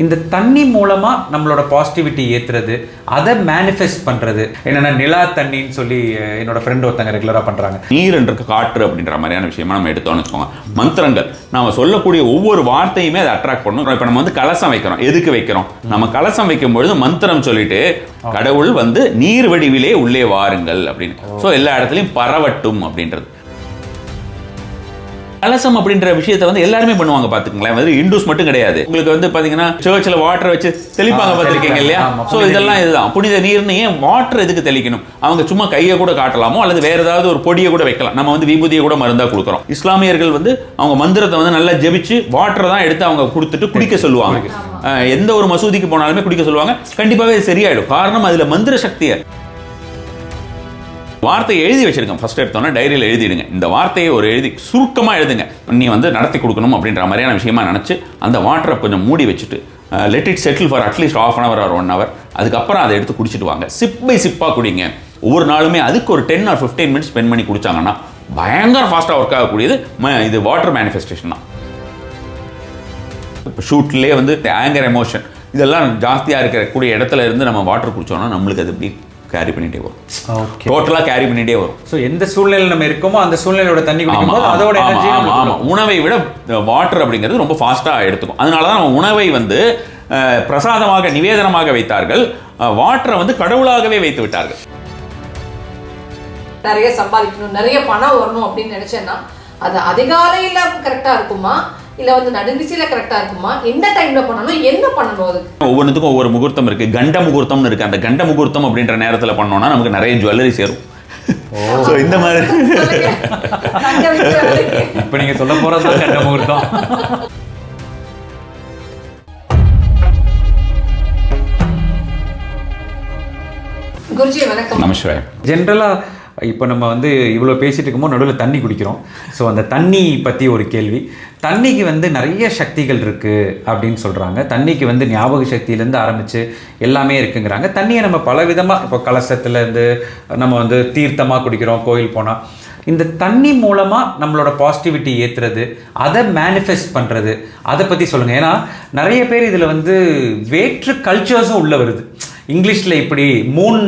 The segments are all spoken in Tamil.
இந்த தண்ணி மூலமா நம்மளோட பாசிட்டிவிட்டி ஏத்துறது, அதை மேனிஃபெஸ்ட் பண்றது. என்னன்னா நிலா தண்ணின்னு சொல்லி என்னோட ஃப்ரெண்ட் ஒருத்தங்க ரெகுலரா பண்றாங்க. நீர் என்ற காற்று அப்படின்ற மாதிரியான விஷயமா நம்ம எடுத்தோம்னு வச்சுக்கோங்க. மந்திரங்கள் நாம சொல்லக்கூடிய ஒவ்வொரு வார்த்தையுமே அதை அட்ராக்ட் பண்ணும். இப்ப நம்ம வந்து கலசம் வைக்கிறோம். எதுக்கு வைக்கிறோம்? நம்ம கலசம் வைக்கும் பொழுது மந்திரம் சொல்லிட்டு கடவுள் வந்து நீர் வடிவிலே உள்ளே வாருங்கள் அப்படின்னு. ஸோ எல்லா இடத்துலையும் பரவட்டும் அப்படின்றது. கலசம் அப்படின்ற விஷயத்தை வந்து எல்லாருமே பண்ணுவாங்க பாத்துக்கங்களேன். வந்து இந்துஸ் மட்டும் கிடையாது. உங்களுக்கு வந்து பாத்தீங்கன்னா சர்ச்சில் வாட்டர் வச்சு தெளிப்பாங்க பார்த்துருக்கீங்க இல்லையா? ஸோ இதெல்லாம் இதுதான் புனித நீர்னு. ஏன் வாட்டர் எதுக்கு தெளிக்கணும்? அவங்க சும்மா கையை கூட காட்டலாமோ அல்லது வேற ஏதாவது ஒரு பொடியை கூட வைக்கலாம். நம்ம வந்து விபூதியை கூட மருந்தா கொடுக்குறோம். இஸ்லாமியர்கள் வந்து அவங்க மந்திரத்தை வந்து நல்லா ஜெபிச்சு வாட்டரை தான் எடுத்து அவங்க கொடுத்துட்டு குடிக்க சொல்லுவாங்க. எந்த ஒரு மசூதிக்கு போனாலுமே குடிக்க சொல்லுவாங்க. கண்டிப்பாவே சரியாயிடும். காரணம் அதுல மந்திர சக்தியை. வார்த்தையை எழுதி வச்சிருக்கேன். ஃபர்ஸ்ட் எடுத்தோன்னா டைரியில் எழுதிடுங்க. இந்த வார்த்தையை ஒரு எழுதி சுருக்கமாக எழுதுங்க. நீ வந்து நடத்தி கொடுக்கணும் அப்படின்ற மாதிரியான விஷயமா நினச்சி அந்த வாட்டரை கொஞ்சம் மூடி வச்சுட்டு let it settle for at least ½ hour or 1 hour. அதுக்கப்புறம் அதை எடுத்து குடிச்சிட்டு வாங்க. சிப் பை சிப்பாக குடிங்க. ஒவ்வொரு நாளுமே அதுக்கு ஒரு 10 or 15 minutes ஸ்பெண்ட் பண்ணி குடிச்சாங்கன்னா பயங்கர ஃபாஸ்ட்டாக ஒர்க் ஆகக்கூடியது இது வாட்டர் மேனிஃபெஸ்டேஷன் தான். இப்போ ஷூட்லேயே வந்து ஆங்கர் எமோஷன் இதெல்லாம் ஜாஸ்தியாக இருக்கக்கூடிய இடத்துல இருந்து நம்ம வாட்டர் குடிச்சோம்னா நம்மளுக்கு அது எப்படி கேரி பண்ணிட்டே வரும். டோட்டலாக கேரி பண்ணிட்டே வரும். ஸோ எந்த சூழ்நிலையில் நம்ம இருக்கோமோ அந்த சூழ்நிலையோட தண்ணி குடிக்கும்போது அதோட எனர்ஜி. ஆமாம், உணவை விட வாட்டர் அப்படிங்கிறது ரொம்ப ஃபாஸ்ட்டாக எடுத்துக்கும். அதனால தான் நம்ம உணவை வந்து பிரசாதமாக நிவேதனமாக வைத்தார்கள். வாட்டரை வந்து கடவுளாகவே வைத்து விட்டார்கள். நிறைய சம்பாதிக்கணும், நிறைய பணம் வரணும் அப்படின்னு நினைச்சேன்னா அது அதிகாலையில் கரெக்டாக இருக்குமா இல்லை வந்து நடுநிசையில் கரெக்டாக இருக்குமா? எந்த டைமில் பண்ணணும், என்ன பண்ணணும்? அதுக்கு ஒவ்வொன்றுத்துக்கும் ஒவ்வொரு முகூர்த்தம் இருக்கு. கண்ட முகூர்த்தம்னு இருக்கு. அந்த கண்ட முகூர்த்தம் அப்படின்ற நேரத்தில் பண்ணோம்னா நமக்கு நிறைய ஜுவல்லரி சேரும். ஸோ இந்த மாதிரி இப்போ நீங்கள் சொல்ல போகிறது தான் கண்ட முகூர்த்தம். குருஜி வணக்கம். நமஸ்காரம். ஜென்ரலாக இப்போ நம்ம வந்து இவ்வளோ பேசிட்டு இருக்கும்போது நடுவில் தண்ணி குடிக்கிறோம். ஸோ அந்த தண்ணி பற்றி ஒரு கேள்வி. தண்ணிக்கு வந்து நிறைய சக்திகள் இருக்குது அப்படின்னு சொல்கிறாங்க. தண்ணிக்கு வந்து ஞாபக சக்தியிலேருந்து ஆரம்பித்து எல்லாமே இருக்குங்கிறாங்க. தண்ணியை நம்ம பல விதமாக இப்போ கலசத்துலேருந்து நம்ம வந்து தீர்த்தமாக குடிக்கிறோம் கோயில் போனால். இந்த தண்ணி மூலமாக நம்மளோட பாசிட்டிவிட்டி ஏற்றுறது, அதை மேனிஃபெஸ்ட் பண்ணுறது, அதை பற்றி சொல்லுங்கள். ஏன்னா நிறைய பேர் இதில் வந்து வேற்று கல்ச்சர்ஸும் உள்ளே வருது. இங்கிலீஷில் இப்படி மூன்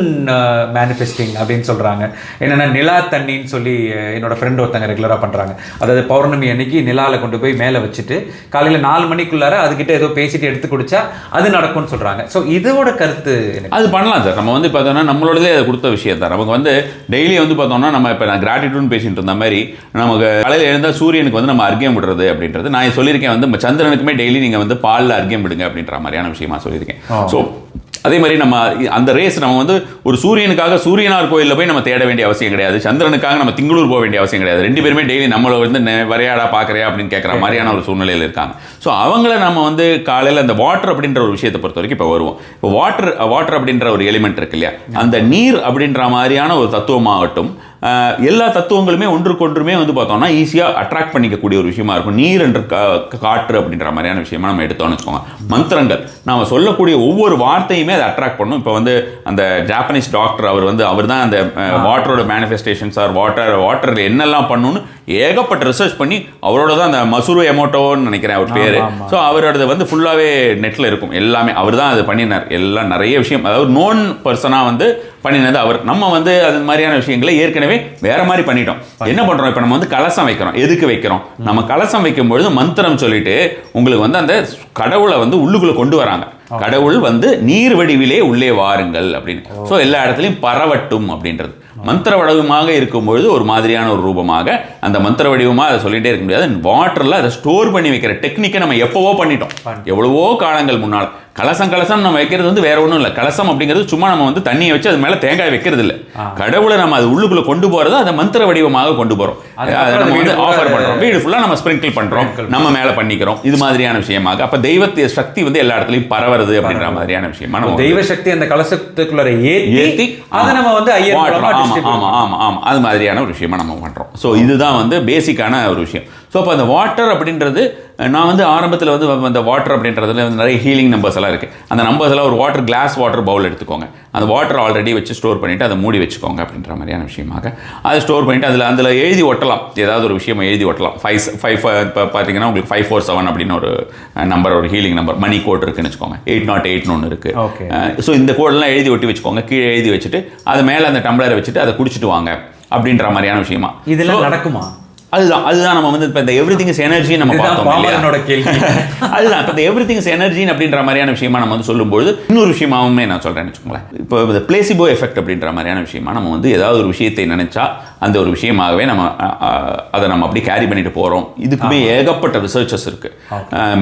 மேனிஃபெஸ்டிங் அப்படின்னு சொல்கிறாங்க. என்னென்னா நிலா தண்ணின்னு சொல்லி என்னோடய ஃப்ரெண்ட் ஒருத்தங்க ரெகுலராக பண்ணுறாங்க. அதாவது பௌர்ணமி அன்னைக்கு நிலாவில் கொண்டு போய் மேலே வச்சுட்டு காலையில் 4 மணிக்குள்ளார அதுக்கிட்ட ஏதோ பேசிட்டு எடுத்து குடிச்சா அது நடக்கும்னு சொல்கிறாங்க. ஸோ இதோட கருத்து அது பண்ணலாம் சார். நம்ம வந்து பார்த்தோம்னா நம்மளோடதே அதை கொடுத்த விஷயம் தான். நமக்கு வந்து டெய்லி வந்து பார்த்தோம்னா நம்ம இப்போ நான் கிராட்டிடியூட்னு பேசிட்டு இருந்த மாதிரி நமக்கு காலையில் எழுந்தால் சூரியனுக்கு வந்து நம்ம அர்க்கியம் விடுறது அப்படின்றது நான் சொல்லியிருக்கேன். வந்து சந்திரனுக்குமே டெய்லி நீங்கள் வந்து பாலில் அர்க்கியம் விடுங்க அப்படின்ற மாதிரியான விஷயமா சொல்லியிருக்கேன். ஸோ அதே மாதிரி நம்ம அந்த ரேஸ் நம்ம வந்து ஒரு சூரியனுக்காக சூரியனார் கோயிலில் போய் நம்ம தேட வேண்டிய அவசியம் கிடையாது. சந்திரனுக்காக நம்ம திங்களூர் போக வேண்டிய அவசியம் கிடையாது. 2 பேருமே டெய்லி நம்மளை வந்து வரையாடா பார்க்குறியா அப்படின்னு கேட்குற மாதிரியான ஒரு சூழ்நிலையில் இருக்காங்க. ஸோ அவங்கள நம்ம வந்து காலையில் அந்த வாட்டர் அப்படின்ற ஒரு விஷயத்தை பொறுத்த வரைக்கும் இப்போ வருவோம். இப்போ வாட்டர் அப்படின்ற ஒரு எலிமெண்ட் இருக்கு இல்லையா? அந்த நீர் அப்படின்ற மாதிரியான ஒரு தத்துவமாகட்டும், எல்லா தத்துவங்களுமே ஒன்றுக்கொன்றுமே வந்து பார்த்தோம்னா ஈஸியாக அட்ராக்ட் பண்ணிக்கக்கூடிய ஒரு விஷயமா இருக்கும். நீர் என்ற காற்று அப்படின்ற மாதிரியான விஷயமா நம்ம எடுத்தோம்னு வச்சுக்கோங்க. மந்திரங்கள் நாம சொல்லக்கூடிய ஒவ்வொரு வார்த்தையுமே அதை அட்ராக்ட் பண்ணும். இப்போ வந்து அந்த ஜாப்பனீஸ் டாக்டர் அவர் தான் அந்த வாட்டரோட மேனிஃபெஸ்டேஷன்ஸ் வாட்டரில் என்னெல்லாம் பண்ணணும்னு ஏகப்பட்ட ரிசர்ச் பண்ணி அவரோட தான் அந்த மசுரு எமோட்டோன்னு நினைக்கிறேன் அவர் பேர். ஸோ அவரோட வந்து ஃபுல்லாகவே நெட்டில் இருக்கும். எல்லாமே அவர் தான் அது பண்ணினார். எல்லாம் நிறைய விஷயம், அதாவது நோன் பர்சனாக வந்து பண்ணினது அவர். நம்ம வந்து அது மாதிரியான விஷயங்களை ஏற்கனவே வேற மாதிரி பண்ணிட்டோம். என்ன பண்றோம்? இப்போ நம்ம வந்து கலசம் வைக்கிறோம். எதுக்கு வைக்கிறோம்? நம்ம கலசம் வைக்கும் பொழுது மந்திரம் சொல்லிட்டு உங்களுக்கு வந்து அந்த கடவுளை வந்து உள்ளுக்குள்ள கொண்டு வராங்க. கடவுள் வந்து நீர் வடிவிலே உள்ளே வாருங்கள் அப்படின்னு. ஸோ எல்லா இடத்துலையும் பரவட்டும் அப்படின்றது. மந்திர வடிவமாக இருக்கும்பொழுது ஒரு மாதிரியான ஒரு ரூபமாக அந்த மந்திர வடிவமாக அதை சொல்லிகிட்டே இருக்க முடியாது. வாட்டரில் அதை ஸ்டோர் பண்ணி வைக்கிற டெக்னிக்கை நம்ம எப்போவோ பண்ணிட்டோம், எவ்வளவோ காலங்கள் முன்னால். கலசம் நம்ம வைக்கிறது வந்து வேற ஒன்றும் இல்லை. கலசம் அப்படிங்கிறது சும்மா நம்ம வந்து தண்ணியை வச்சு அது மேலே தேங்காய் வைக்கிறது இல்லை. கடவுளை நம்ம அது உள்ளுக்குள்ள கொண்டு போகிறது அதை மந்திர வடிவமாக கொண்டு போகிறோம். அதை நம்ம வந்து ஆஃபர் பண்ணுறோம். வீடு ஃபுல்லாக நம்ம ஸ்ப்ரிங்கிள் பண்ணுறோம், நம்ம மேலே பண்ணிக்கிறோம். இது மாதிரியான விஷயமாக அப்போ தெய்வத்திய சக்தி வந்து எல்லா இடத்துலையும் பரவுறது அப்படின்ற மாதிரியான விஷயமா நம்ம தெய்வ சக்தி அந்த கலசத்துக்குள்ள ஏற்றி அதை நம்ம வந்து அது மாதிரியான ஒரு விஷயமா நம்ம பண்ணுறோம். ஸோ இதுதான் வந்து பேசிக்கான ஒரு விஷயம். ஸோ அப்போ அந்த வாட்டர் அப்படின்றது நான் வந்து ஆரம்பத்தில் வந்து அந்த வாட்டர் அப்படின்றதுல வந்து நிறைய ஹீலிங் நம்பர்ஸ் எல்லாம் இருக்குது. அந்த நம்பர்ஸ் எல்லாம் ஒரு வாட்டர் பவுல் எடுத்துக்கோங்க. அந்த வாட்டர் ஆல்ரெடி வச்சு ஸ்டோர் பண்ணிவிட்டு அதை மூடி வச்சுக்கோங்க அப்படின்ற மாதிரியான விஷயமாக அதை ஸ்டோர் பண்ணிவிட்டு அதில் எழுதி ஒட்டலாம். ஏதாவது ஒரு விஷயம் எழுதி ஒட்டலாம். 5 இப்போ பார்த்தீங்கன்னா உங்களுக்கு 547 அப்படின்னு ஒரு நம்பர், ஒரு ஹீலிங் நம்பர், மணி கோட் இருக்குன்னு வச்சுக்கோங்க. 808 ஒன்று இருக்குது. ஸோ இந்த கோடெல்லாம் எழுதி ஒட்டி வச்சுக்கோங்க. கீழே எழுதி வச்சுட்டு அது மேலே அந்த டம்ளரை வச்சுட்டு அதை குடிச்சிட்டு வாங்க அப்படின்ற மாதிரியான விஷயமா. இதெல்லாம் நடக்குமா? அதுதான் நம்ம வந்து இப்போ இந்த எவ்ரிதிங் இஸ் எனர்ஜி நம்ம பார்த்தோம். என்னோட கேள்வி அதுதான் இப்போ இந்த எவ்ரிதிங் இஸ் எனர்ஜி அப்படின்ற மாதிரியான விஷயமா நம்ம வந்து சொல்லும்போது இன்னொரு விஷயமாவுமே நான் சொல்கிறேன்னு வச்சுக்கோங்களேன். இப்போ இந்த பிளேசிபோ எஃபெக்ட் அப்படின்ற மாதிரியான விஷயமா நம்ம வந்து ஏதாவது ஒரு விஷயத்தை நினைச்சா அந்த ஒரு விஷயமாகவே நம்ம அதை நம்ம அப்படி கேரி பண்ணிட்டு போகிறோம். இதுக்குமே ஏகப்பட்ட ரிசர்ச்சஸ் இருக்குது.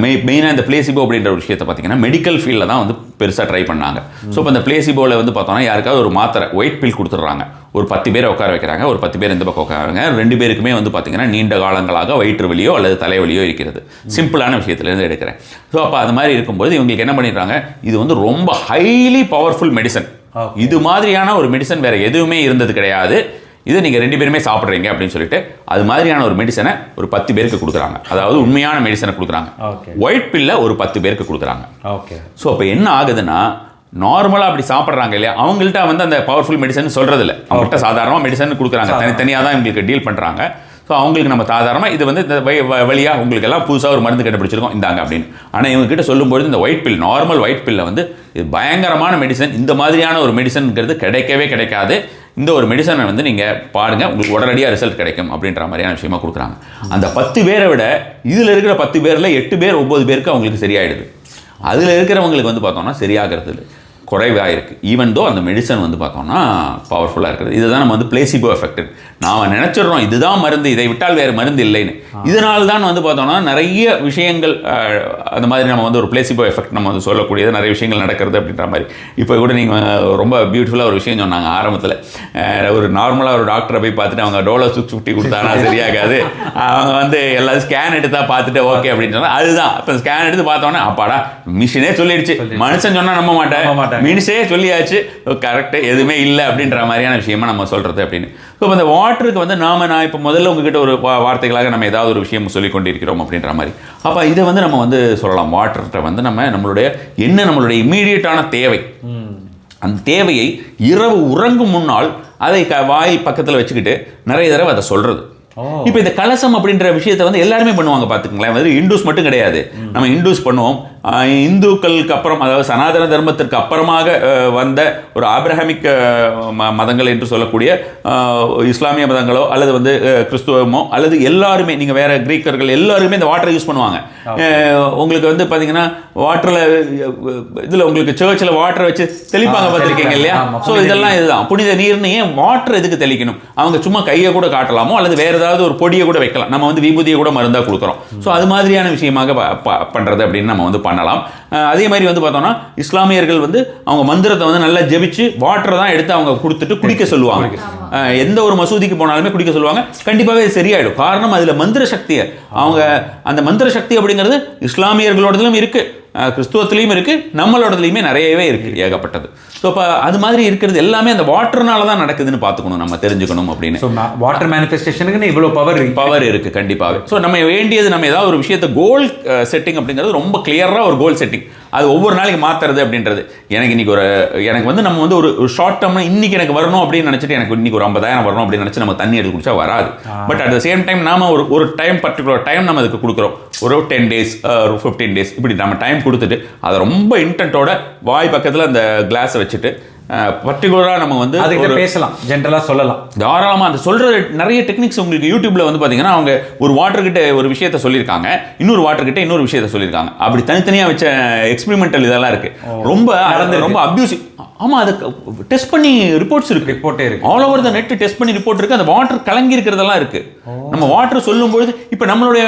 மெயினாக இந்த பிளேசிபோ அப்படின்ற ஒரு விஷயத்தை பார்த்தீங்கன்னா மெடிக்கல் ஃபீல்டில் தான் வந்து பெருசாக ட்ரை பண்ணாங்க. ஸோ இப்போ இந்த பிளேசிபோவில் வந்து பார்த்தோம்னா யாருக்காவது ஒரு மாத்திரை ஒயிட் பில் கொடுத்துட்றாங்க. ஒரு 10 பேரை உட்கார வைக்கிறாங்க. ஒரு 10 பேர் இந்த பக்கம் உட்காருங்க. 2 பேருக்குமே வந்து பார்த்தீங்கன்னா நீண்ட காலங்களாக வயிற்று வலியோ அல்லது தலைவலியோ இருக்கிறது. சிம்பிளான விஷயத்துலேருந்து எடுக்கிறேன். ஸோ அப்போ அது மாதிரி இருக்கும்போது இவங்களுக்கு என்ன பண்ணிடுறாங்க, இது வந்து ரொம்ப ஹைலி பவர்ஃபுல் மெடிசன். இது மாதிரியான ஒரு மெடிசன் வேறு எதுவுமே இருந்தது கிடையாது. இது நீங்கள் 2 பேருமே சாப்பிட்றீங்க அப்படின்னு சொல்லிட்டு அது மாதிரியான ஒரு மெடிசனை ஒரு 10 பேருக்கு கொடுக்குறாங்க. அதாவது உண்மையான மெடிசனை கொடுக்குறாங்க. ஒயிட் பில்லை ஒரு 10 பேருக்கு கொடுக்குறாங்க. ஸோ அப்போ என்ன ஆகுதுன்னா, நார்மலாக அப்படி சாப்பிட்றாங்க இல்லையா, அவங்கள்ட்ட வந்து அந்த பவர்ஃபுல் மெடிசன் சொல்கிறது இல்லை. அவங்கள்ட்ட சாதாரணமாக மெடிசன் கொடுக்குறாங்க. தனித்தனியாக தான் இவங்களுக்கு டீல் பண்ணுறாங்க. ஸோ அவங்களுக்கு நம்ம சாதாரணமாக இது வந்து இந்த வழியாக உங்களுக்கு எல்லாம் புதுசாக ஒரு மருந்து கண்டுபிடிச்சிருக்கோம் இந்தாங்க அப்படின்னு. ஆனால் இவங்ககிட்ட சொல்லும்போது இந்த ஒயிட் பில், நார்மல் ஒயிட் பில்லை வந்து இது பயங்கரமான மெடிசன், இந்த மாதிரியான ஒரு மெடிசனுங்கிறது கிடைக்கவே கிடைக்காது, இந்த ஒரு மெடிசனை வந்து நீங்கள் பாருங்கள் உங்களுக்கு உடனடியாக ரிசல்ட் கிடைக்கும் அப்படின்ற மாதிரியான விஷயமா கொடுக்குறாங்க. அந்த 10 பேரை விட இதில் இருக்கிற 10 பேரில் 8 பேர் 9 பேருக்கு அவங்களுக்கு சரியாயிடுது. அதில் இருக்கிறவங்களுக்கு வந்து பார்த்தோம்னா சரியாகிறது இல்லை, குறைவாக இருக்குது. ஈவன் தோ அந்த மெடிசன் வந்து பார்த்தோம்னா பவர்ஃபுல்லாக இருக்குது. இதுதான் நம்ம வந்து பிளேசிபோ எஃபெக்ட். நாம் நினச்சிடுறோம் இதுதான் மருந்து, இதை விட்டால் வேறு மருந்து இல்லைன்னு. இதனால தான் வந்து பார்த்தோம்னா நிறைய விஷயங்கள் அந்த மாதிரி நம்ம வந்து ஒரு பிளேசிபோ எஃபெக்ட் நம்ம வந்து சொல்லக்கூடியது நிறைய விஷயங்கள் நடக்கிறது அப்படின்ற மாதிரி. இப்போ கூட நீங்கள் ரொம்ப பியூட்டிஃபுல்லாக ஒரு விஷயம் சொன்னாங்க ஆரம்பத்தில். ஒரு நார்மலாக ஒரு டாக்டரை போய் பார்த்துட்டு அவங்க டோலோ 650 கொடுத்தானா சரியாகாது, அவங்க வந்து எல்லாரும் ஸ்கேன் எடுத்தால் பார்த்துட்டு ஓகே அப்படின்னு சொன்னால் அதுதான். இப்போ ஸ்கேன் எடுத்து பார்த்தோன்னே அப்பாடா மிஷினே சொல்லிடுச்சு, மனுஷன் சொன்னால் நம்ப மாட்டேன், மினிஸே சொல்லியாச்சு கரெக்டு, எதுவுமே இல்லை அப்படின்ற மாதிரியான விஷயமா நம்ம சொல்கிறது அப்படின்னு. ஸோ இந்த வாட்டருக்கு வந்து நான் இப்போ முதல்ல உங்ககிட்ட ஒரு வார்த்தைகளாக நம்ம ஏதாவது ஒரு விஷயம் சொல்லி கொண்டிருக்கிறோம் அப்படின்ற மாதிரி. அப்போ இதை வந்து நம்ம வந்து சொல்லலாம், வாட்டர்கிட்ட வந்து நம்மளுடைய இம்மீடியட்டான தேவை, அந்த தேவையை இரவு உறங்கும் முன்னால் அதை வாய் பக்கத்தில் வச்சுக்கிட்டு நிறைய தடவை அதை சொல்கிறது. இப்போ இந்த கலசம் அப்படின்ற விஷயத்தை வந்து எல்லாருமே பண்ணுவாங்க பார்த்துக்கங்களேன். வந்து இந்துஸ் மட்டும் கிடையாது, நம்ம இந்துஸ் பண்ணுவோம். இந்துக்களுக்கு அப்புறம், அதாவது சனாதன தர்மத்திற்கு அப்புறமாக வந்த ஒரு ஆப்ரஹாமிக் மதங்கள் என்று சொல்லக்கூடிய இஸ்லாமிய மதங்களோ அல்லது வந்து கிறிஸ்துவமோ அல்லது எல்லாருமே, நீங்கள் வேற கிரீக்கர்கள் எல்லாருமே இந்த வாட்டரை யூஸ் பண்ணுவாங்க. உங்களுக்கு வந்து பார்த்தீங்கன்னா வாட்டரில் இதில் உங்களுக்கு சர்ச்சில் வாட்டரை வச்சு தெளிப்பாங்க பார்த்துருக்கீங்க இல்லையா. ஸோ இதெல்லாம் இதுதான் புனித நீர்னு. ஏன் வாட்டர் எதுக்கு தெளிக்கணும்? அவங்க சும்மா கையை கூட காட்டலாமோ அல்லது வேற ஏதாவது ஒரு பொடியை கூட வைக்கலாம். நம்ம வந்து விபூதியை கூட மருந்தாக கொடுக்குறோம். ஸோ அது மாதிரியான விஷயமாக பண்ணுறது அப்படின்னு நம்ம வந்து பண்ணலாம். அதே மாதிரி வந்து பார்த்தோம்னா இஸ்லாமியர்கள் வந்து அவங்க மந்திரத்தை வந்து நல்லா ஜெபிச்சு வாட்டரை தான் எடுத்து அவங்க கொடுத்துட்டு குடிக்க சொல்லுவாங்க. எந்த ஒரு மசூதிக்கு போனாலுமே குடிக்க சொல்லுவாங்க. கண்டிப்பாகவே சரியாயிடும். காரணம் அதில் மந்திர சக்தியை, அவங்க அந்த மந்திர சக்தி அப்படிங்கிறது இஸ்லாமியர்களோடதும் இருக்குது, கிறிஸ்துவத்திலையும் இருக்குது, நம்மளோடதுலையுமே நிறையவே இருக்குது, ஏகப்பட்டது. ஸோ இப்போ அது மாதிரி இருக்கிறது எல்லாமே அந்த வாட்டர்னால தான் நடக்குதுன்னு பார்த்துக்கணும், நம்ம தெரிஞ்சுக்கணும் அப்படின்னு. ஸோ வாட்டர் மேனிஃபெஸ்டேஷனுக்கு இவ்வளோ பவர் இருக்குது கண்டிப்பாகவே. ஸோ நம்ம வேண்டியது, நம்ம ஏதாவது ஒரு விஷயத்தை கோல் செட்டிங் அப்படிங்கிறது ரொம்ப கிளியராக ஒரு கோல் செட்டிங், அது ஒவ்வொரு நாளைக்கு மாற்றுறது அப்படின்றது. எனக்கு வந்து நம்ம வந்து ஒரு ஷார்ட் டேர்ம்னா இன்றைக்கி எனக்கு வரணும் அப்படின்னு நினச்சிட்டு எனக்கு இன்றைக்கி ஒரு 50,000 வரணும் அப்படின்னு நினச்சி நம்ம தண்ணி எடுத்து குடிச்சா வராது. But at the same time நாம ஒரு டைம், பர்டிகுலர் டைம் நம்ம அதுக்கு கொடுக்குறோம். ஒரு 10 days, ஒரு 15 days இப்படி நம்ம டைம் கொடுத்துட்டு அதை ரொம்ப இன்டென்ட்டோட வாய் பக்கத்தில் அந்த கிளாஸை வச்சுட்டு பர்டிகுலராக நம்ம வந்து அதுக்கு பேசலாம், ஜென்ரலாக சொல்லலாம் தாராளமாக. அந்த சொல்கிற நிறைய டெக்னிக்ஸ் உங்களுக்கு யூடியூப்பில் வந்து பார்த்தீங்கன்னா அவங்க ஒரு வாட்டர்கிட்ட ஒரு விஷயத்த சொல்லியிருக்காங்க, இன்னொரு வாட்டர்கிட்ட இன்னொரு விஷயத்த சொல்லியிருக்காங்க. அப்படி தனித்தனியாக வச்ச எக்ஸ்பெரிமெண்டல் இதெல்லாம் இருக்குது. ரொம்ப அப்யூசிவ். ஆமாம், அது டெஸ்ட் பண்ணி ரிப்போர்ட்ஸ் இருக்குது, ரிப்போர்ட்டே இருக்குது, all over the net test பண்ணி ரிப்போர்ட் இருக்குது. அந்த வாட்டர் கலங்கி இருக்கிறதெல்லாம் இருக்குது. நம்ம வாட்டர் சொல்லும்பொழுது இப்போ நம்மளுடைய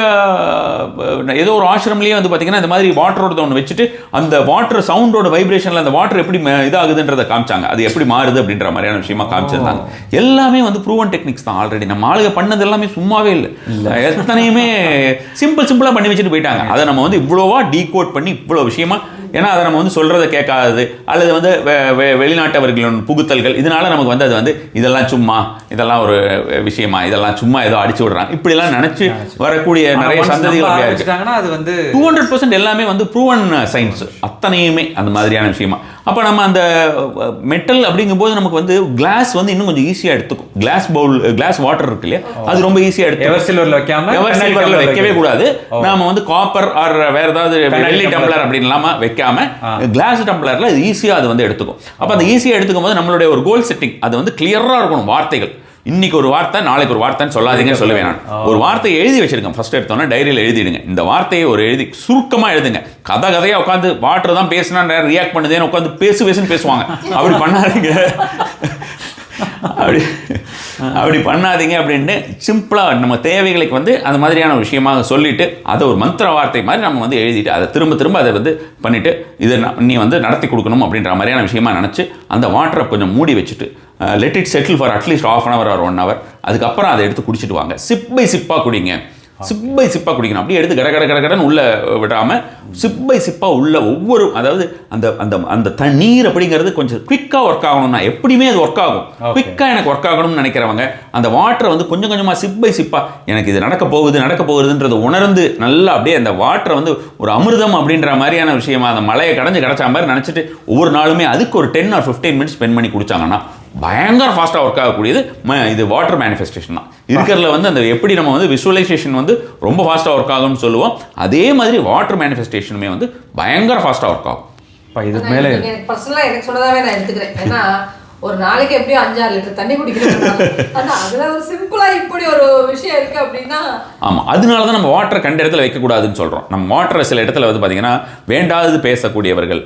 ஏதோ ஒரு ஆசிரம்லேயே வந்து பார்த்தீங்கன்னா இந்த மாதிரி வாட்டரோட ஒன்று வச்சுட்டு அந்த வாட்டர் சவுண்டோட வைப்ரேஷனில் அந்த வாட்டர் எப்படி இதாகுதுன்றதை காமிச்சாங்க, அது எப்படி மாறுது அப்படின்ற மாதிரியான விஷயமா காமிச்சிருந்தாங்க. எல்லாமே வந்து ப்ரூவன் டெக்னிக்ஸ் தான். ஆல்ரெடி நம்ம ஆளுங்க பண்ணது எல்லாமே சும்மாவே இல்லை, எத்தனையுமே சிம்பிளாக பண்ணி வச்சுட்டு போயிட்டாங்க. அதை நம்ம வந்து இவ்வளோவா டீகோட் பண்ணி இவ்வளோ விஷயமா ஏன்னா அதை நம்ம வந்து சொல்கிறத கேட்காதது அல்லது வந்து வெளிநாட்டவர்களின் புகுத்தல்கள், இதனால நமக்கு வந்து அது வந்து இதெல்லாம் சும்மா, இதெல்லாம் ஒரு விஷயமா, இதெல்லாம் சும்மா ஏதோ அடிச்சு விடுறாங்க இப்படிலாம் நினச்சி வரக்கூடிய நிறைய சந்ததிகள் இருக்காங்கன்னா அது வந்து 200% எல்லாமே வந்து ப்ரூவன் சயின்ஸ் அத்தனையுமே அந்த மாதிரியான விஷயமா. அப்போ நம்ம அந்த மெட்டல் அப்படிங்கும்போது நமக்கு வந்து கிளாஸ் வந்து இன்னும் கொஞ்சம் ஈஸியாக எடுத்துக்கும். கிளாஸ் வாட்டர் இருக்கு இல்லையா, அது ரொம்ப ஈஸியாக எடுத்து எவர் சில்வரில் வைக்காம எவர் சில்வரில் வைக்கவே கூடாது. நாம வந்து காப்பர் ஆர் வேற ஏதாவது வெள்ளி டம்ளர் அப்படின்னு இல்லாமல் வைக்காம கிளாஸ் டம்ளர்ல இது ஈஸியாக அது வந்து எடுத்துக்கும். அப்போ அந்த ஈஸியாக எடுத்துக்கும் போது நம்மளுடைய ஒரு கோல் செட்டிங் அது வந்து கிளியராக இருக்கணும். வார்த்தைகள் இன்னைக்கு ஒரு வார்த்தை நாளைக்கு ஒரு வார்த்தைன்னு சொல்லாதீங்கன்னு சொல்லுவேன் நான். ஒரு வார்த்தையை எழுதி வச்சிருக்கேன். ஃபர்ஸ்ட் எடுத்தோன்னா டைரியில் எழுதிடுங்க. இந்த வார்த்தையை ஒரு எழுதி சுருக்கமாக எழுதுங்க. கதையாக உட்காந்து வாட்டர் தான் பேசினா ரியாக்ட் பண்ணுதேன்னு உட்காந்து பேசுன்னு பேசுவாங்க. அப்படி பண்ணாதீங்க, அப்படி பண்ணாதீங்க அப்படின்ட்டு சிம்பிளாக நம்ம தேவைகளுக்கு வந்து அந்த மாதிரியான விஷயமாக சொல்லிட்டு அதை ஒரு மந்திர வார்த்தை மாதிரி நம்ம வந்து எழுதிட்டு அதை திரும்ப அதை வந்து பண்ணிவிட்டு இதை நீ வந்து நடத்தி கொடுக்கணும் அப்படின்ற மாதிரியான விஷயமா நினச்சி அந்த வாட்டரை கொஞ்சம் மூடி வச்சுட்டு let it settle for at least ½ hour or 1 hour. அதுக்கப்புறம் அதை எடுத்து குடிச்சிட்டு வாங்க. சிப் பை சிப்பாக குடிங்க. சிப் பை சிப்பாக குடிக்கணும். அப்படியே எடுத்து கடன்னு உள்ளே விடாமல் சிப் பை சிப்பாக உள்ள ஒவ்வொரு, அதாவது அந்த அந்த அந்த தண்ணீர் அப்படிங்கிறது கொஞ்சம் குவிக்காக ஒர்க் ஆகணும்னா எப்படியுமே அது ஒர்க் ஆகும். குவிக்காக எனக்கு ஒர்க் ஆகணும்னு நினைக்கிறவங்க அந்த வாட்டரை வந்து கொஞ்சம் கொஞ்சமாக சிப் பை சிப்பாக எனக்கு இது நடக்க போகுதுன்றதை உணர்ந்து நல்லா அப்படியே அந்த வாட்டரை வந்து ஒரு அமிர்தம் அப்படின்ற மாதிரியான விஷயமா அந்த மலையை கிடச்ச மாதிரி நினச்சிட்டு ஒவ்வொரு நாளுமே அதுக்கு ஒரு 10 or 15 minutes ஸ்பெண்ட் பண்ணி குடிச்சாங்கன்னா பயங்கர ஃபாஸ்ட்டாக ஒர்க் ஆகக்கூடியது இது வாட்டர் மேனிஃபெஸ்டேஷன் தான். இருக்கிறதுல வந்து அந்த எப்படி நம்ம வந்து விஷுவலைசேஷன் வந்து ரொம்ப ஃபாஸ்ட்டாக ஒர்க் ஆகும்னு சொல்லுவோம், அதே மாதிரி வாட்டர் மேனிஃபெஸ்டேஷனுமே வந்து பயங்கர ஃபாஸ்ட்டாக ஒர்க் ஆகும். இதுக்கு மேலே பர்சனலாக எனக்கு சொன்னதாகவே நான் எடுத்துக்கிறேன். ஏன்னா ஒரு நாளைக்கு எப்படியும் 5-6 லிட்டர் தண்ணி குடிக்கிறோம். ஆனால் அதில் ஒரு சிம்பிளாக இப்படி ஒரு விஷயம் இருக்குது அப்படின்னா ஆமாம், அதனால தான் நம்ம வாட்டரை கண்ட இடத்துல வைக்கக்கூடாதுன்னு சொல்கிறோம். நம்ம வாட்டரை சில இடத்துல வந்து பார்த்திங்கன்னா வேண்டாதது பேசக்கூடியவர்கள்,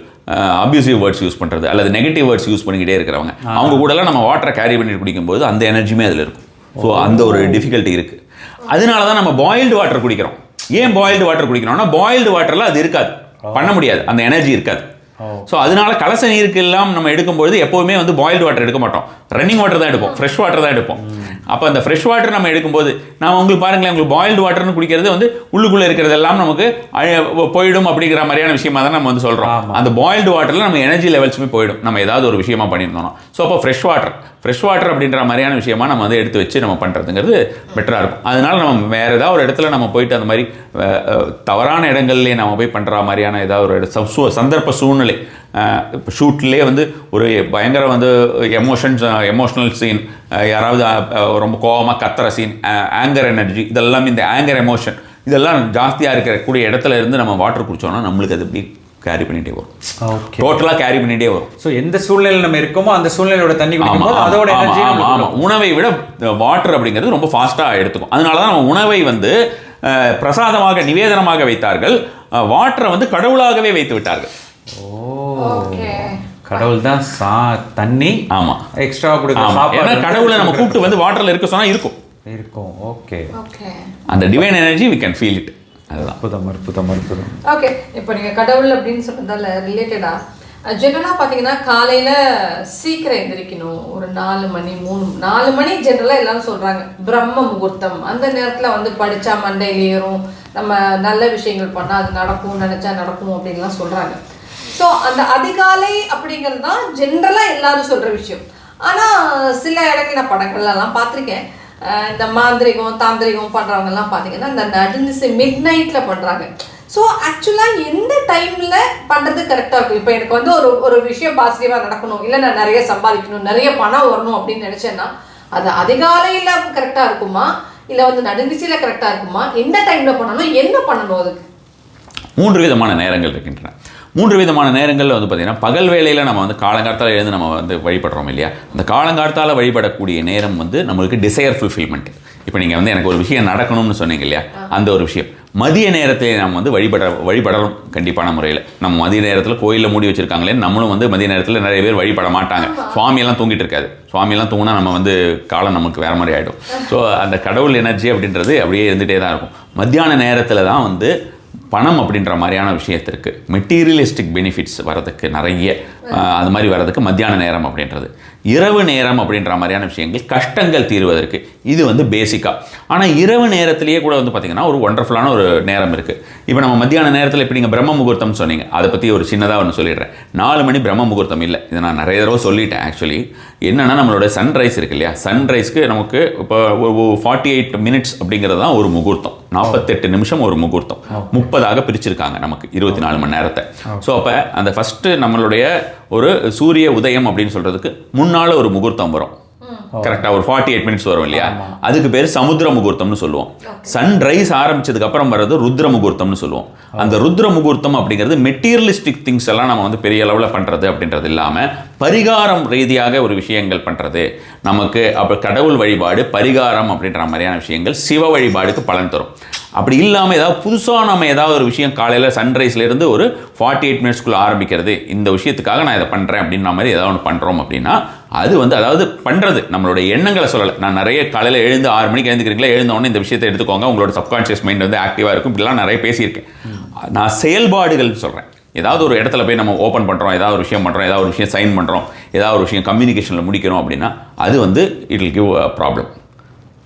அப்யூசிவ் வேர்ட்ஸ் யூஸ் பண்ணுறது அல்லது நெகட்டிவ் வேர்ட்ஸ் யூஸ் பண்ணிக்கிட்டே இருக்கிறவங்க, அவங்க கூடலாம் நம்ம வாட்டரை கேரி பண்ணிட்டு குடிக்கும்போது அந்த எனர்ஜியுமே அதில் இருக்கும். ஸோ அந்த ஒரு டிஃபிகல்ட்டி இருக்குது. அதனால தான் நம்ம பாயில்டு வாட்டர் குடிக்கிறோம். ஏன் பாயில்டு வாட்டர் குடிக்கிறோம்னா பாயில்டு வாட்டரில் அது இருக்காது, பண்ண முடியாது, அந்த எனர்ஜி இருக்காது. ஸோ அதனால கலச நீருக்கு எல்லாம் நம்ம எடுக்கும்போது எப்போவுமே வந்து பாயில்டு வாட்டர் எடுக்க மாட்டோம், ரன்னிங் வாட்டர் தான் எடுப்போம், ஃப்ரெஷ் வாட்டர் தான் எடுப்போம். அப்போ அந்த ஃப்ரெஷ் வாட்டர் நம்ம எடுக்கும்போது நான் உங்களுக்கு பாருங்களேன், உங்களுக்கு பாயில்டு வாட்டர்னு குடிக்கிறது வந்து உள்ளுக்குள்ளே இருக்கிறது எல்லாம் நமக்கு போயிடும் அப்படிங்கிற மாதிரியான விஷயமா தான் நம்ம வந்து சொல்கிறோம். அந்த பாயில்டு வாட்டரில் நம்ம எனர்ஜி லெவல்ஸுமே போயிடும் நம்ம ஏதாவது ஒரு விஷயமா பண்ணியிருந்தோம். ஸோ அப்போ ஃப்ரெஷ் வாட்டர் அப்படின்ற மாதிரியான விஷயமா நம்ம வந்து எடுத்து வச்சு நம்ம பண்ணுறதுங்கிறது பெட்டராக இருக்கும். அதனால நம்ம வேறு ஏதாவது ஒரு இடத்துல நம்ம போயிட்டு அந்த மாதிரி தவறான இடங்கள்லேயே நம்ம போய் பண்ணுற மாதிரியான ஏதாவது ஒரு சந்தர்ப்ப சூழ்நிலை, இப்போ ஷூட்லேயே வந்து ஒரு பயங்கர வந்து எமோஷனல் சீன், யாராவது ரொம்ப கோபமாக கத்துற சீன், ஆங்கர் எனர்ஜி, இதெல்லாம் இந்த ஆங்கர் எமோஷன் இதெல்லாம் ஜாஸ்தியாக இருக்கக்கூடிய இடத்துல இருந்து நம்ம வாட்டர் குடித்தோம்னா நம்மளுக்கு அது எப்படி கேரி பண்ணிகிட்டே வரும், டோட்டலாக கேரி பண்ணிகிட்டே வரும். ஸோ எந்த சூழ்நிலையில் நம்ம இருக்கோமோ அந்த சூழ்நிலையோட தண்ணி குடிக்கும்போது அதோட எனர்ஜி உணவை விட வாட்டர் அப்படிங்கிறது ரொம்ப ஃபாஸ்ட்டாக எடுத்துக்கும். அதனால தான் நம்ம உணவை வந்து பிரசாதமாக நிவேதனமாக வைத்தார்கள், வாட்டரை வந்து கடவுளாகவே வைத்து விட்டார்கள். கடவுள் தான் தண்ணி ஆமா எக்ஸ்ட்ரா கொடுக்கும். ஏன்னா கடவுளை நம்ம கூப்பிட்டு வந்து வாட்டர்ல இருக்க சொன்னா இருக்கும். ஓகே, அந்த divine energy we can feel it. அதுதான் அற்புதம். ஓகே, இப்போ நீங்கள் கடவுள் அப்படின்னு சொன்னதால ரிலேட்டடாக ஜெனரலாக பார்த்தீங்கன்னா காலையில் சீக்கிரம் எந்திரிக்கணும், ஒரு 4 மணி ஜென்ரலாக எல்லாரும் சொல்கிறாங்க பிரம்ம முகூர்த்தம், அந்த நேரத்தில் வந்து படித்தா மண்டையில் ஏறும், நம்ம நல்ல விஷயங்கள் பண்ணால் அது நடக்கும், நினச்சா நடக்கும் அப்படின்லாம் சொல்கிறாங்க. ஸோ அந்த அதிகாலை அப்படிங்கிறது தான் ஜென்ரலாக எல்லாரும் சொல்கிற விஷயம். ஆனால் சில இடங்கள் நான் படங்கள்லாம் பார்த்துருக்கேன், இந்த மாந்திரிகம் தாந்திரிகம் பண்ணுறவங்கலாம் பார்த்தீங்கன்னா இந்த நடுநிசை மிட் நைட்டில் பண்ணுறாங்க. ஸோ ஆக்சுவலாக எந்த டைமில் பண்ணுறது கரெக்டாக இருக்கும்? இப்போ எனக்கு வந்து ஒரு விஷயம் பாசிட்டிவாக நடக்கணும், இல்லை நான் நிறைய சம்பாதிக்கணும், நிறைய பணம் வரணும் அப்படின்னு நினச்சேன்னா அது அதிகாலையில் கரெக்டாக இருக்குமா, இல்லை வந்து நடுநிசையில் கரெக்டாக இருக்குமா, எந்த டைமில் பண்ணணும், என்ன பண்ணணும்? அதுக்கு 3 விதமான நேரங்கள் இருக்கின்றன. 3 விதமான நேரங்களில் வந்து பார்த்திங்கன்னா பகல் வேளையில் நம்ம வந்து காலங்காலத்தால் எழுந்து நம்ம வந்து வழிபடுறோம் இல்லையா, அந்த காலங்காலத்தால் வழிபடக்கூடிய நேரம் வந்து நம்மளுக்கு டிசையர் ஃபுல்ஃபில்மெண்ட். இப்போ நீங்கள் வந்து எனக்கு ஒரு விஷயம் நடக்கணும்னு சொன்னீங்க இல்லையா, அந்த ஒரு விஷயம் மதிய நேரத்தில் நம்ம வந்து வழிபடணும் கண்டிப்பான முறையில். நம்ம மதிய நேரத்தில் கோயிலில் மூடி வச்சுருக்காங்களே, நம்மளும் வந்து மதிய நேரத்தில் நிறைய பேர் வழிபட மாட்டாங்க. சுவாமியெல்லாம் தூங்கிட்டு இருக்காது, சுவாமியெல்லாம் தூங்கினா நம்ம வந்து காலம் நமக்கு வேறு மாதிரி ஆகிடும். ஸோ அந்த கடவுள் எனர்ஜி அப்படின்றது அப்படியே இருந்துகிட்டே தான் இருக்கும். மத்தியான நேரத்தில் தான் வந்து பணம் அப்படின்ற மாதிரியான விஷயத்திற்கு மெட்டீரியலிஸ்டிக் பெனிஃபிட்ஸ் வரதுக்கு நிறைய அது மாதிரி வர்றதுக்கு மத்தியான நேரம் அப்படின்றது. இரவு நேரம் அப்படின்ற மாதிரியான விஷயங்கள் கஷ்டங்கள் தீர்வதற்கு இது வந்து பேசிக்காக. ஆனால் இரவு நேரத்திலேயே கூட வந்து பார்த்திங்கன்னா ஒரு ஒண்டர்ஃபுல்லான ஒரு நேரம் இருக்குது. இப்போ நம்ம மத்தியான நேரத்தில் இப்போ நீங்கள் பிரம்ம முகூர்த்தம்னு சொன்னீங்க, அதை பற்றி ஒரு சின்னதாக ஒன்று சொல்லிடுறேன். 4 மணி பிரம்ம முகூர்த்தம் இல்லை, இதை நான் நிறைய தடவை சொல்லிட்டேன். ஆக்சுவலி என்னென்னா நம்மளோட சன்ரைஸ் இருக்கு இல்லையா, சன்ரைஸ்க்கு நமக்கு இப்போ 48 மினிட்ஸ் அப்படிங்கிறது தான் ஒரு முகூர்த்தம். 48 நிமிஷம் ஒரு முகூர்த்தம். 30ஆக பிரிச்சிருக்காங்க நமக்கு 24 மணி நேரத்தை. ஸோ அப்போ அந்த ஃபஸ்ட்டு நம்மளுடைய ஒரு சூரிய உதயம் அப்படின்னு சொல்கிறதுக்கு முன்னால் ஒரு முகூர்த்தம் வரும். கரெக்டாக ஒரு 48 மினிட்ஸ் வரும் இல்லையா, அதுக்கு பேர் சமுத்திர முகூர்த்தம்னு சொல்லுவோம். சன்ரைஸ் ஆரம்பிச்சதுக்கு அப்புறம் வர்றது ருத்ர முகூர்த்தம்னு சொல்லுவோம். அந்த ருத்ர முகூர்த்தம் அப்படிங்கிறது மெட்டீரியலிஸ்டிக் திங்ஸ் எல்லாம் நம்ம வந்து பெரிய அளவில் பண்ணுறது அப்படின்றது இல்லாமல் பரிகாரம் ரீதியாக ஒரு விஷயங்கள் பண்ணுறது நமக்கு. அப்போ கடவுள் வழிபாடு, பரிகாரம் அப்படின்ற மாதிரியான விஷயங்கள் சிவ வழிபாடுக்கு பலன் தரும். அப்படி இல்லாமல் ஏதாவது புதுசாக நம்ம ஏதாவது ஒரு விஷயம் காலையில் சன்ரைஸ்லேருந்து ஒரு 48 மினிட்ஸ்க்குள்ளே ஆரம்பிக்கிறது, இந்த விஷயத்துக்காக நான் இதை பண்ணுறேன் அப்படின்ற மாதிரி ஏதாவது ஒன்று பண்ணுறோம் அப்படின்னா அது வந்து அதாவது பண்ணுறது நம்மளோட எண்ணங்களை சொல்லலை. நான் நிறைய காலையில் எழுந்து 6 மணிக்கு எழுந்துக்கிறீங்களா, எழுந்தோடனே இந்த விஷயத்தை எடுத்துக்கோங்க, உங்களோட சப்கான்ஷியஸ் மைண்ட் வந்து ஆக்டிவாக இருக்கும், இப்படிலாம் நிறைய பேசியிருக்கேன். நான் செயல்பாடுகள் சொல்கிறேன். ஏதாவது ஒரு இடத்துல போய் நம்ம ஓப்பன் பண்ணுறோம், ஏதாவது ஒரு விஷயம் பண்ணுறோம், ஏதாவது ஒரு விஷயம் சைன் பண்ணுறோம், ஏதாவது ஒரு விஷயம் கம்யூனிகேஷனில் முடிக்கிறோம் அப்படின்னா அது வந்து it will give a problem,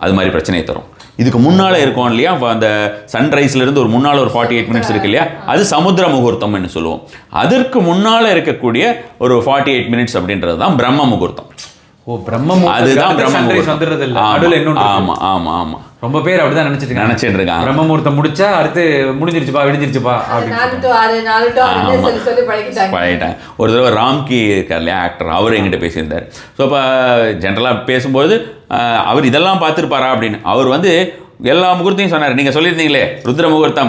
அது மாதிரி பிரச்சனையை தரும். இதுக்கு முன்னால் இருக்கும் இல்லையா, அந்த சன்ரைஸ்லேருந்து ஒரு முன்னால் ஒரு 48 மினிட்ஸ் இருக்கு இல்லையா, அது சமுத்திர முகூர்த்தம்னு சொல்லுவோம். அதற்கு முன்னால் இருக்கக்கூடிய ஒரு 48 மினிட்ஸ் அப்படின்றது தான் பிரம்ம முகூர்த்தம். ஓ, பிரம்ம அதுதான் பிரம்ம முகூர்த்தம் வந்துறது இல்ல. நடுவுல இன்னொரு ஆமா ஆமா ஆமா ரொம்ப பேர் அப்படிதான் நினைச்சிட்டு இருக்காங்க. பிரம்ம முகூர்த்தம் முடிச்சா அடுத்து முடிஞ்சிருச்சுப்பா, விடிஞ்சிருச்சுப்பா பழகிட்டேன். ஒரு தடவை ராம்கி இருக்கார் இல்லையா ஆக்டர், அவர் எங்கிட்ட பேசியிருந்தார். ஸோ இப்போ ஜென்ரலாக பேசும்போது அவர் இதெல்லாம் பார்த்துருப்பாரா அப்படின்னு அவர் வந்து எல்லா முகூர்த்தையும் சொன்னார். நீங்கள் சொல்லியிருந்தீங்களே ருத்ர முகூர்த்தம்,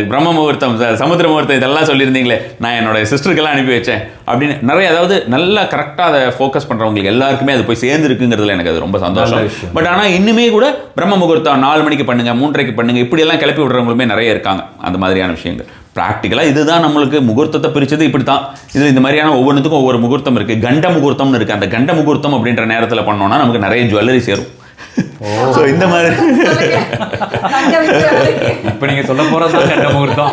பிரம்ம முகூர்த்தம், சமுத்திர முகூர்த்தம், இதெல்லாம் சொல்லியிருந்தீங்களே, நான் என்னோட சிஸ்டருக்கெல்லாம் அனுப்பி வச்சேன் அப்படின்னு நிறைய. அதாவது நல்லா கரெக்டாக அதை ஃபோக்கஸ் பண்ணுறவங்களுக்கு எல்லாருக்குமே அது போய் சேர்ந்துருக்குங்கிறதுல எனக்கு அது ரொம்ப சந்தோஷம். பட் ஆனால் இன்னுமே கூட பிரம்ம முகூர்த்தம் 4 மணிக்கு பண்ணுங்க, 3:30க்கு பண்ணுங்க, இப்படியெல்லாம் கிளப்பி விடுறவங்களுமே நிறைய இருக்காங்க. அந்த மாதிரியான விஷயங்கள் ப்ராக்டிக்கலாக இதுதான் நம்மளுக்கு முகூர்த்தத்தை பிரித்தது இப்படி தான். இதில் இந்த மாதிரியான ஒவ்வொன்றுத்துக்கும் ஒவ்வொரு முகூர்த்தம் இருக்குது. கண்ட முகூர்த்தம்னு இருக்குது. அந்த கண்ட முகூர்த்தம் அப்படின்ற நேரத்தில் பண்ணோன்னா நமக்கு நிறைய ஜுவல்லரி சேரும். ஸோ இந்த மாதிரி இப்போ நீங்கள் சொல்ல போகிறது கண்ட முகூர்த்தம்.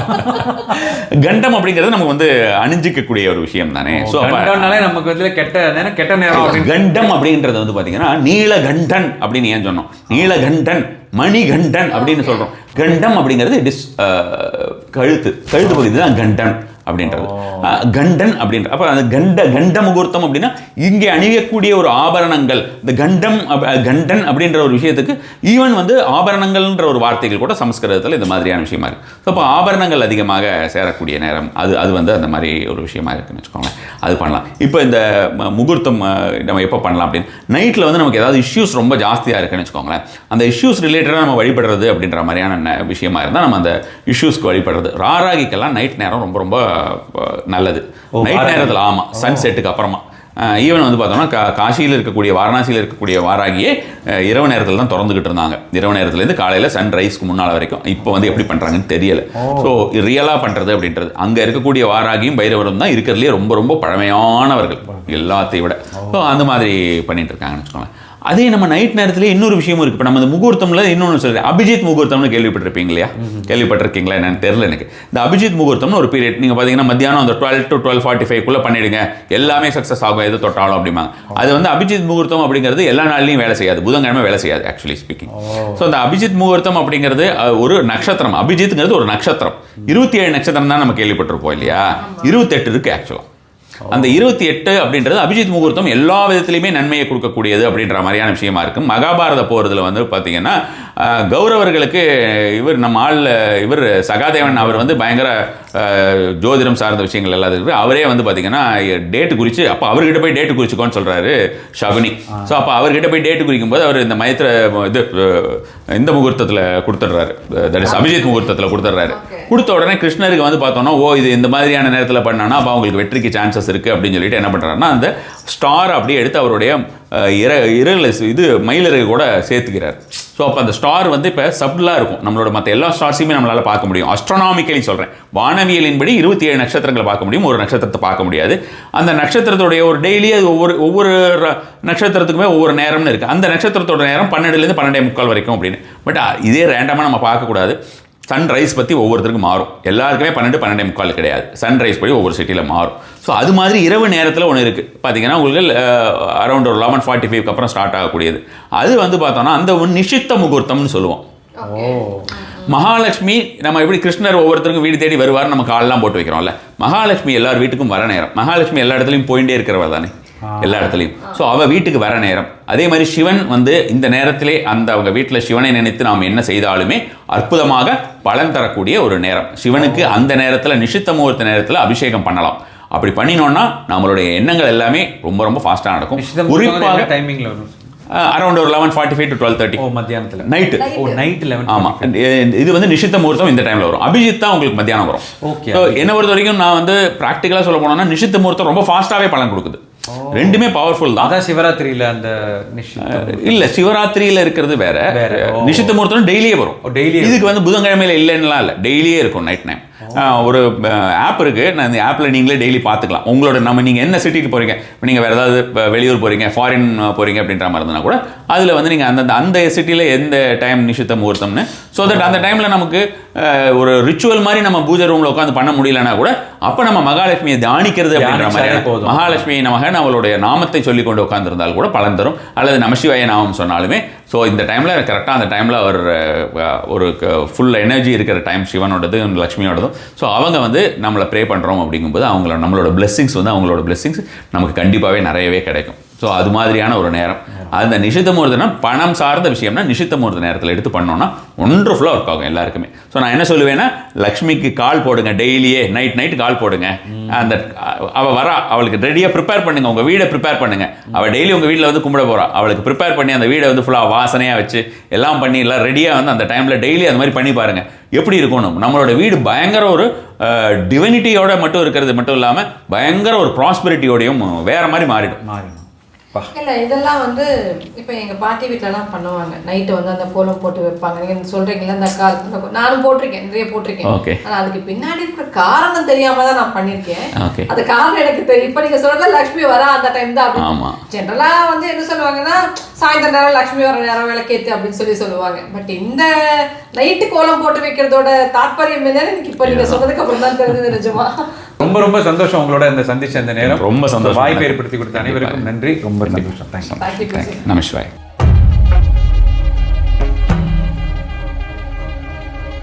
கண்டம் அப்படிங்கிறது நமக்கு வந்து அணிஞ்சிக்கக்கூடிய ஒரு விஷயம் தானே. ஸோ கண்டம்னாலே நமக்கு வந்து கெட்ட நேரம். கண்டம் அப்படின்றது வந்து பார்த்தீங்கன்னா நீலகண்டன் அப்படின்னு ஏன் சொன்னோம், நீலகண்டன் மணிகண்டன் அப்படின்னு சொல்கிறோம். கண்டம் அப்படிங்கிறது இட் இஸ் கழுத்து பகுதி தான் கண்டன் அப்படின்றது. கண்டன் அப்படின்ற அப்போ அந்த கண்ட முகூர்த்தம் அப்படின்னா இங்கே அணியக்கூடிய ஒரு ஆபரணங்கள். இந்த கண்டன் அப்படின்ற ஒரு விஷயத்துக்கு ஈவன் வந்து ஆபரணங்கள்ன்ற ஒரு வார்த்தைகள் கூட சமஸ்கிருதத்தில் இந்த மாதிரியான விஷயமா இருக்குது. ஸோ அப்போ ஆபரணங்கள் அதிகமாக சேரக்கூடிய நேரம் அது வந்து அந்த மாதிரி ஒரு விஷயமா இருக்குன்னு வச்சுக்கோங்களேன். அது பண்ணலாம். இப்போ இந்த முகூர்த்தம் நம்ம எப்போ பண்ணலாம் அப்படின்னு நைட்டில் வந்து நமக்கு ஏதாவது இஷ்யூஸ் ரொம்ப ஜாஸ்தியாக இருக்குன்னு வச்சுக்கோங்களேன். அந்த இஷ்யூஸ் ரிலேட்டடாக நம்ம வழிபடுறது அப்படின்ற மாதிரியான விஷயமா இருந்தால் நம்ம அந்த இஷ்யூஸ்க்கு வழிபடுறது. ராராகிக்கெல்லாம் நைட் நேரம் ரொம்ப ரொம்ப நல்லது. நைட் நேரத்தில் ஆமாம், சன்செட்டுக்கு அப்புறமா. ஈவன் வந்து பார்த்தோம்னா காசியில் இருக்கக்கூடிய வாரணாசியில் இருக்கக்கூடிய வாராகியே இரவு நேரத்தில் தான் திறந்துக்கிட்டு இருந்தாங்க. இரவு நேரத்துலேருந்து காலையில் சன்ரைஸ்க்கு முன்னால் வரைக்கும். இப்போ வந்து எப்படி பண்ணுறாங்கன்னு தெரியலை. ஸோ ரியலாக பண்ணுறது அப்படின்றது அங்கே இருக்கக்கூடிய வாராகியும் பைரவரும் தான் இருக்கிறதுலே ரொம்ப ரொம்ப பழமையானவர்கள் எல்லாத்தையும் விட. ஸோ அந்த மாதிரி பண்ணிட்டு இருக்காங்கன்னு வச்சுக்கோங்களேன். அதே நம்ம நைட் நேரத்தில் இன்னொரு விஷயமும் இருக்குது. இப்போ நம்ம இந்த முகூர்த்தம்ல இன்னொன்று சொல்கிறேன், அபிஜித் முகூர்த்தம்னு கேள்விப்பட்டிருப்பீங்க இல்லையா? கேள்விப்பட்டிருக்கீங்களா என்னன்னு தெரியல எனக்கு. இந்த அபிஜித் முகூர்த்தம்னு ஒரு பீரியட் நீங்கள் பார்த்தீங்கன்னா மத்தியானம் அந்த 12 to 12:45 பண்ணிடுங்க, எல்லாமே சக்ஸஸ் ஆகும் எது தொட்டாலும் அப்படிம்பாங்க. அது வந்து அபிஜித் முகூர்த்தம் அப்படிங்கிறது எல்லா நாள்லையும் வேலை செய்யாது, புதன்கிழமை வேலை செய்யாது ஆக்சுவலி ஸ்பீக்கிங். ஸோ அந்த அபிஜித் முகூர்த்தம் அப்படிங்கிறது ஒரு நட்சத்திரம். அபிஜித்ங்கிறது ஒரு நட்சத்திரம். 27 நட்சத்திரம் தான் நம்ம கேள்விப்பட்டிருப்போம் இல்லையா? 28 இருக்குது ஆக்சுவலாக. அந்த 28 அப்படின்றது அபிஜித் முகூர்த்தம் எல்லா விதத்திலையுமே நன்மையை கொடுக்கக்கூடியது அப்படின்ற மாதிரியான விஷயமா இருக்கும். மகாபாரத போகிறதுல வந்து பார்த்தீங்கன்னா கௌரவர்களுக்கு இவர் சகாதேவன் அவர் வந்து பயங்கர ஜோதிடம் சார்ந்த விஷயங்கள் எல்லாம் இருக்குது. அவரே வந்து பார்த்தீங்கன்னா டேட்டு குறித்து அப்போ அவர்கிட்ட போய் டேட்டு குறிச்சிக்கோன்னு சொல்கிறாரு சகுனி. ஸோ அப்போ அவர்கிட்ட போய் டேட்டு குறிக்கும் போது அவர் இந்த இந்த முகூர்த்தத்தில் கொடுத்துட்றாரு, தட் இஸ் அபிஜித் முகூர்த்தத்தில் கொடுத்துட்றாரு. கொடுத்த உடனே கிருஷ்ணருக்கு வந்து பார்த்தோன்னா இது இந்த மாதிரியான நேரத்தில் பண்ணானா அப்போ அவங்களுக்கு வெற்றிக்கு சான்சஸ் இருக்குது அப்படின்னு சொல்லிட்டு என்ன பண்ணுறாருன்னா அந்த ஸ்டார் அப்படியே எடுத்து அவருடைய மயிலிறகு கூட சேர்த்துக்கிறார். ஸோ அப்போ அந்த ஸ்டார் வந்து இப்போ சப்டலாக இருக்கும். நம்மளோட மற்ற எல்லா ஸ்டார்ஸையுமே நம்மளால் பார்க்க முடியும். அஸ்ட்ரானாமிக்கலி சொல்கிறேன், வானவியலின்படி 27 நட்சத்திரங்களை பார்க்க முடியும், ஒரு நட்சத்திரத்தை பார்க்க முடியாது. அந்த நட்சத்திரத்துடைய ஒரு டெய்லி அது ஒவ்வொரு நட்சத்திரத்துக்குமே ஒவ்வொரு நேரம்னு இருக்குது. அந்த நட்சத்திரத்தோட நேரம் 12லேருந்து 12:45 வரைக்கும் அப்படின்னு. பட் இதே ரேண்டமாக நம்ம பார்க்கக்கூடாது. சன்ரைஸ் பற்றி ஒவ்வொருத்தருக்கும் மாறும். எல்லாருக்குமே 12-12:45 கிடையாது. சன்ரைஸ் படி ஒவ்வொரு சிட்டியில் மாறும். ஸோ அது மாதிரி இரவு நேரத்தில் ஒன்று இருக்குது பார்த்தீங்கன்னா, உங்களுக்கு அரௌண்ட் ஒரு 11:45 அப்புறம் ஸ்டார்ட் ஆகக்கூடியது. அது வந்து பார்த்தோன்னா அந்த ஒரு நிஷித்த முகூர்த்தம்னு சொல்லுவோம். மகாலட்சுமி நம்ம எப்படி கிருஷ்ணர் ஒவ்வொருத்தருக்கும் வீடு தேடி வருவார், நம்ம காலெல்லாம் போட்டு வைக்கிறோம்ல, மகாலட்சுமி எல்லார் வீட்டுக்கும் வர நேரம். மகாலட்சுமி எல்லா இடத்துலையும் போயிட்டே இருக்கிறவர் தானே எல்லா இடத்துலையும். ஸோ அவள் வீட்டுக்கு வர நேரம். அதே மாதிரி சிவன் வந்து இந்த நேரத்திலே அந்த அவங்க வீட்டில் சிவனை நினைத்து நாம் என்ன செய்தாலுமே அற்புதமாக பலன் தரக்கூடிய ஒரு நேரம். சிவனுக்கு அந்த நேரத்தில் நிஷித்த முகூர்த்த நேரத்தில் அபிஷேகம் பண்ணலாம். அப்படி பண்ணினோன்னா நம்மளுடைய எண்ணங்கள் எல்லாமே ரொம்ப ரொம்ப ஃபாஸ்ட்டாக நடக்கும். குறிப்பாக டைமிங்கில் வரும் அரௌண்ட் ஒரு 11:45 to 12:30 மத்தியானத்தில் நைட்டு. நைட் 11. ஆமாம், இது வந்து நிஷித்த முகூர்த்தம் இந்த டைமில் வரும். அபிஜித் தான் உங்களுக்கு மத்தியானம் வரும். ஓகே. என்னை பொறுத்த வரைக்கும் நான் வந்து ப்ராக்டிக்கலாக சொல்ல போனோம்னா நிஷித்த முகூர்த்தம் ரொம்ப ஃபாஸ்ட்டாகவே பலன் கொடுக்குது. ரெண்டுமே பவர்ஃபுல் தான். அதான் சிவராத்திரியில் அந்த இல்ல சிவராத்திரியில இருக்கிறது வேற. நிஷித்த முகூர்த்தம் டெய்லியே வரும். இதுக்கு வந்து புதன்கிழமையில இல்லைன்னா இல்லை, டெய்லியே இருக்கும் நைட் டைம். ஒரு ஆப் இருக்கு, நான் இந்த ஆப்பில் நீங்களே டெய்லி பார்த்துக்கலாம். உங்களோட நீங்கள் என்ன சிட்டிக்கு போகிறீங்க, இப்போ நீங்கள் வேறு ஏதாவது வெளியூர் போகிறீங்க, ஃபாரின் போகிறீங்க அப்படின்ற மாதிரி இருந்ததுன்னா கூட அதில் வந்து நீங்கள் அந்த சிட்டியில் எந்த டைம் நிஷித்த முகூர்த்தம்னு, ஸோ தட் அந்த டைமில் நமக்கு ஒரு ரிச்சுவல் மாதிரி நம்ம பூஜை ரூமில் உட்காந்து பண்ண முடியலன்னா கூட அப்போ நம்ம மகாலட்சுமியை தியானிக்கிறது அப்படின்ற மாதிரி மகாலட்சுமி நமகன் அவளுடைய நாமத்தை சொல்லி கொண்டு உட்காந்துருந்தால் கூட பலன் தரும். அல்லது நமசிவாய நாமம் சொன்னாலுமே. ஸோ இந்த டைமில் கரெக்டாக அந்த டைமில் ஒரு ஃபுல் எனர்ஜி இருக்கிற டைம் சிவனோடது லக்ஷ்மியோடதும். ஸோ அவங்க வந்து நம்மளை ப்ரே பண்ணுறோம் அப்படிங்கும்போது நம்மளோட பிளெஸ்ஸிங்ஸ் வந்து அவங்களோட பிளெஸ்ஸிங்ஸ் நமக்கு கண்டிப்பாகவே நிறையவே கிடைக்கும். ஸோ அது மாதிரியான ஒரு நேரம். அந்த நிஷித்த முகூர்த்தம்னா பணம் சார்ந்த விஷயம்னா நிஷித்த முகூர்த்த நேரத்தில் எடுத்து பண்ணோன்னா ஒண்டர்ஃபுல்லாக ஒர்க் ஆகும் எல்லாருக்குமே. ஸோ நான் என்ன சொல்லுவேன்னா, லக்ஷ்மிக்கு கால் போடுங்க, டெய்லியே நைட் கால் போடுங்க. அந்த அவள் வரா, அவளுக்கு ரெடியாக ப்ரிப்பேர் பண்ணுங்க, உங்கள் வீடை ப்ரிப்பேர் பண்ணுங்க. அவள் டெய்லி உங்கள் வீட்டில் வந்து கும்பிட போகிறா, அவளுக்கு ப்ரிப்பேர் பண்ணி அந்த வீடை வந்து ஃபுல்லாக வாசனையாக வச்சு எல்லாம் பண்ணி எல்லாம் ரெடியாக வந்து அந்த டைமில் டெய்லி அந்த மாதிரி பண்ணி பாருங்கள் எப்படி இருக்கணும். நம்மளோட வீடு பயங்கர ஒரு டிவினிட்டியோட மட்டும் இருக்கிறது மட்டும் இல்லாமல் பயங்கர ஒரு ப்ராஸ்பெரிட்டியோடையும் வேற மாதிரி மாறிடும். இல்லை, இதெல்லாம் வந்து இப்போ எங்கள் பாட்டி வீட்டிலலாம் பண்ணுவாங்க. நைட்டு வந்து அந்த கோலம் போட்டு வைப்பாங்க. நீங்கள் சொல்கிறீங்களா அந்த கால், நானும் போட்டிருக்கேன், நிறைய போட்டிருக்கேன். ஆனால் அதுக்கு பின்னாடி இருக்கிற காரணம் தெரியாம தான் நான் பண்ணியிருக்கேன். அந்த காரணம் எனக்கு தெரியும். இப்போ நீங்கள் சொல்கிற லக்ஷ்மி வரா அந்த டைம் தான் அப்படின்னு ஜென்ரலாக வந்து என்ன சொல்லுவாங்கன்னா, சாயந்தரம் நேரம் லக்ஷ்மி வர நேரம் விளக்கேத்து அப்படின்னு சொல்லுவாங்க. பட் இந்த நைட்டு கோலம் போட்டு வைக்கிறதோட தாற்பயம் என்னன்னு எனக்கு இப்போ நீங்கள் சொன்னதுக்கு அப்புறம் தான் தெரிஞ்சது. நிஜமா ரொம்ப ரொம்ப சந்தோஷம் உங்களோட இந்த சந்திச்ச அந்த நேரம். ரொம்ப சந்தோஷம். வாய்ப்பை ஏற்படுத்தி கொடுத்த அனைவருக்கும் நன்றி. ரொம்ப சந்தோஷம். தேங்க்யூ. நமஸ்காரம்.